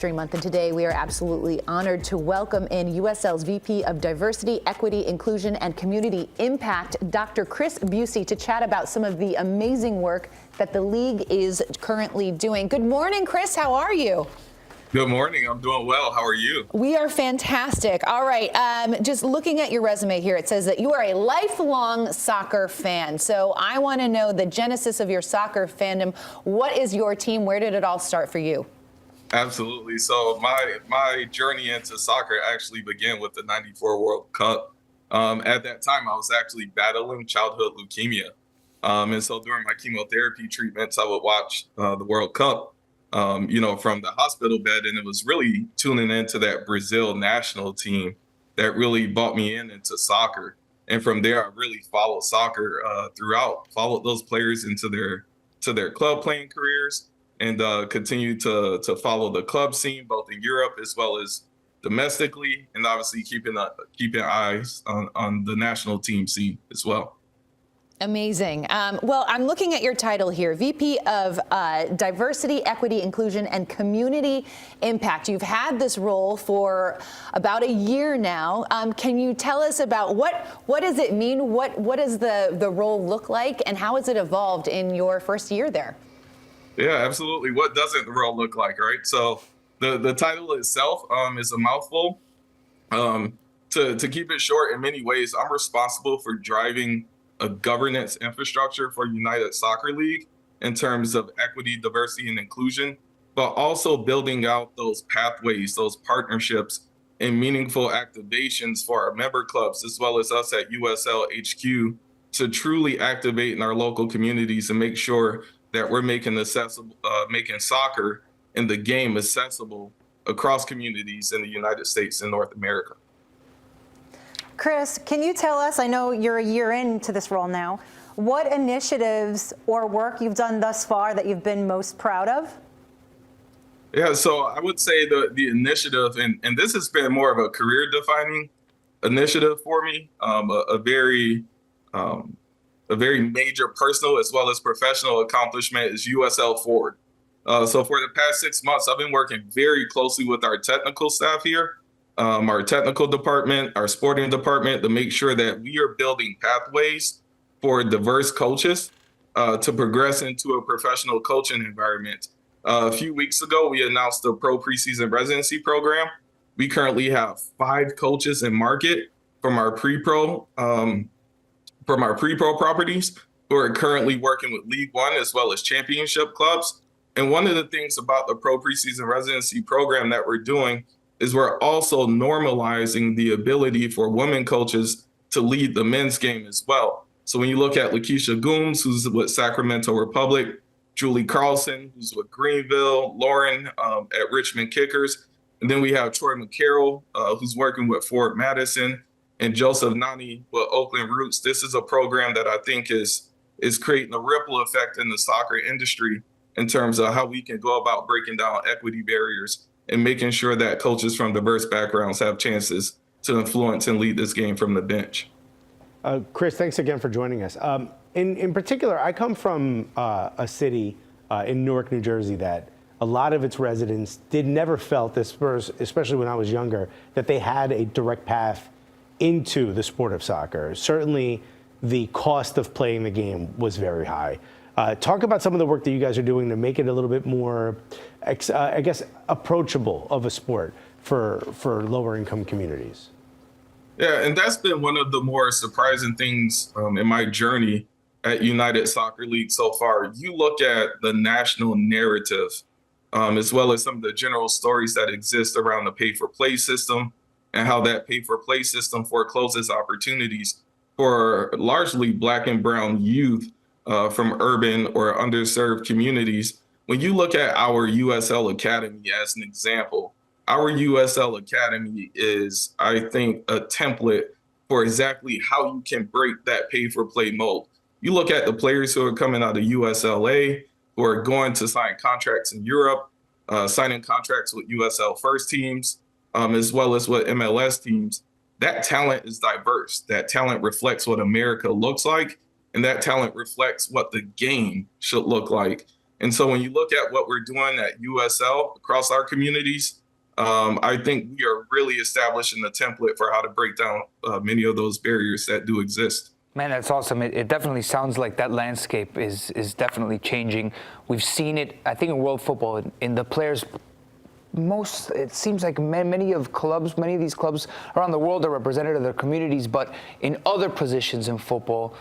Month, and today we are absolutely honored to welcome in USL's VP of Diversity, Equity, Inclusion, and Community Impact, Dr. Chris Busey, to chat about some of the amazing work that the league is currently doing. Good morning, Chris. How are you? Good morning. I'm doing well. How are you? We are fantastic. All right. Just looking at your resume here, it says that you are a lifelong soccer fan. So I want to know the genesis of your soccer fandom. What is your team? Where did it all start for you? Absolutely. So my journey into soccer actually began with the '94 World Cup. At that time, I was actually battling childhood leukemia. And so during my chemotherapy treatments, I would watch the World Cup, from the hospital bed. And it was really tuning into that Brazil national team that really brought me into soccer. And from there, I really followed soccer followed those players into their club playing careers, and continue to follow the club scene, both in Europe as well as domestically, and obviously keeping eyes on the national team scene as well. Amazing. Well, I'm looking at your title here, VP of Diversity, Equity, Inclusion, and Community Impact. You've had this role for about a year now. Can you tell us about what does it mean? What does the role look like, and how has it evolved in your first year there? Yeah, absolutely. What doesn't the role look like, right? So the title itself is a mouthful. To keep it short, in many ways, I'm responsible for driving a governance infrastructure for United Soccer League in terms of equity, diversity, and inclusion, but also building out those pathways, those partnerships, and meaningful activations for our member clubs, as well as us at USL HQ, to truly activate in our local communities and make sure that we're making soccer and the game accessible across communities in the United States and North America. Chris, can you tell us, I know you're a year into this role now, what initiatives or work you've done thus far that you've been most proud of? Yeah, so I would say the initiative, and this has been more of a career-defining initiative for me, a very major personal as well as professional accomplishment is USL Forward. So for the past 6 months, I've been working very closely with our technical staff here, our technical department, our sporting department, to make sure that we are building pathways for diverse coaches to progress into a professional coaching environment. A few weeks ago, we announced the Pro Preseason Residency Program. We currently have 5 coaches in market from our pre-pro properties who are currently working with League One as well as championship clubs. And one of the things about the Pro Preseason Residency Program that we're doing is we're also normalizing the ability for women coaches to lead the men's game as well. So when you look at Lakeisha Gooms, who's with Sacramento Republic, Julie Carlson, who's with Greenville, Lauren at Richmond Kickers, and then we have Troy McCarroll, who's working with Fort Madison, and Joseph Nani with Oakland Roots. This is a program that I think is creating a ripple effect in the soccer industry in terms of how we can go about breaking down equity barriers and making sure that coaches from diverse backgrounds have chances to influence and lead this game from the bench. Chris, thanks again for joining us. In particular, I come from a city in Newark, New Jersey, that a lot of its residents never felt this, especially when I was younger, that they had a direct path into the sport of soccer. Certainly, the cost of playing the game was very high. Talk about some of the work that you guys are doing to make it a little bit more, I guess, approachable of a sport for lower income communities. Yeah, and that's been one of the more surprising things in my journey at United Soccer League so far. You look at the national narrative, as well as some of the general stories that exist around the pay-for-play system, and how that pay-for-play system forecloses opportunities for largely Black and brown youth from urban or underserved communities. When you look at our USL Academy as an example, our USL Academy is, I think, a template for exactly how you can break that pay-for-play mold. You look at the players who are coming out of USLA, who are going to sign contracts in Europe, signing contracts with USL first teams, as well as with MLS teams. That talent is diverse. That talent reflects what America looks like, and that talent reflects what the game should look like. And so when you look at what we're doing at USL across our communities, I think we are really establishing the template for how to break down many of those barriers that do exist. Man, that's awesome. It definitely sounds like that landscape is definitely changing. We've seen it, I think, in world football, in the players. It seems like many of these clubs around the world are representative of their communities, but in other positions in football,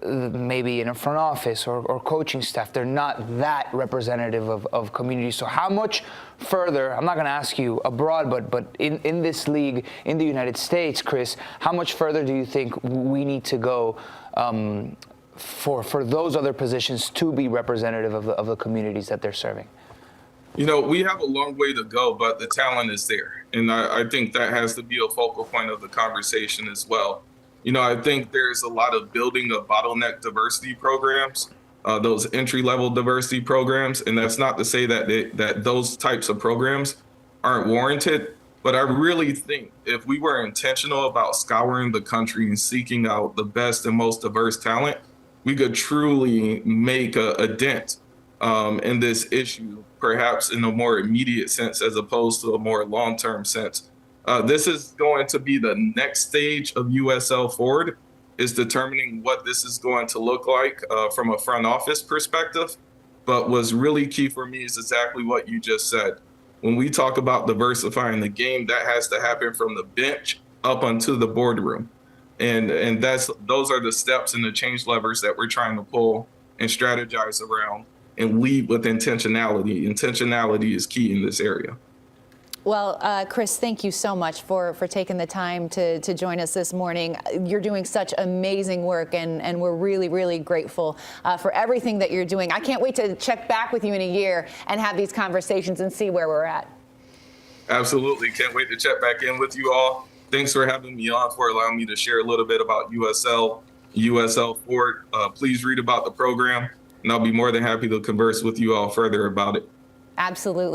maybe in a front office or coaching staff, they're not that representative of communities. So how much further, I'm not going to ask you abroad, but in this league, in the United States, Chris, how much further do you think we need to go for those other positions to be representative of the communities that they're serving? You know, we have a long way to go, but the talent is there. And I think that has to be a focal point of the conversation as well. You know, I think there's a lot of building of bottleneck diversity programs, those entry-level diversity programs. And that's not to say that those types of programs aren't warranted. But I really think if we were intentional about scouring the country and seeking out the best and most diverse talent, we could truly make a dent in this issue, perhaps in a more immediate sense as opposed to a more long-term sense. This is going to be the next stage of USL forward, is determining what this is going to look like from a front office perspective. But what's really key for me is exactly what you just said. When we talk about diversifying the game, that has to happen from the bench up onto the boardroom. And those are the steps and the change levers that we're trying to pull and strategize around and lead with intentionality. Intentionality is key in this area. Well, Chris, thank you so much for taking the time to join us this morning. You're doing such amazing work, and we're really, really grateful for everything that you're doing. I can't wait to check back with you in a year and have these conversations and see where we're at. Absolutely. Can't wait to check back in with you all. Thanks for having me on, for allowing me to share a little bit about USL Forward. Please read about the program, and I'll be more than happy to converse with you all further about it. Absolutely.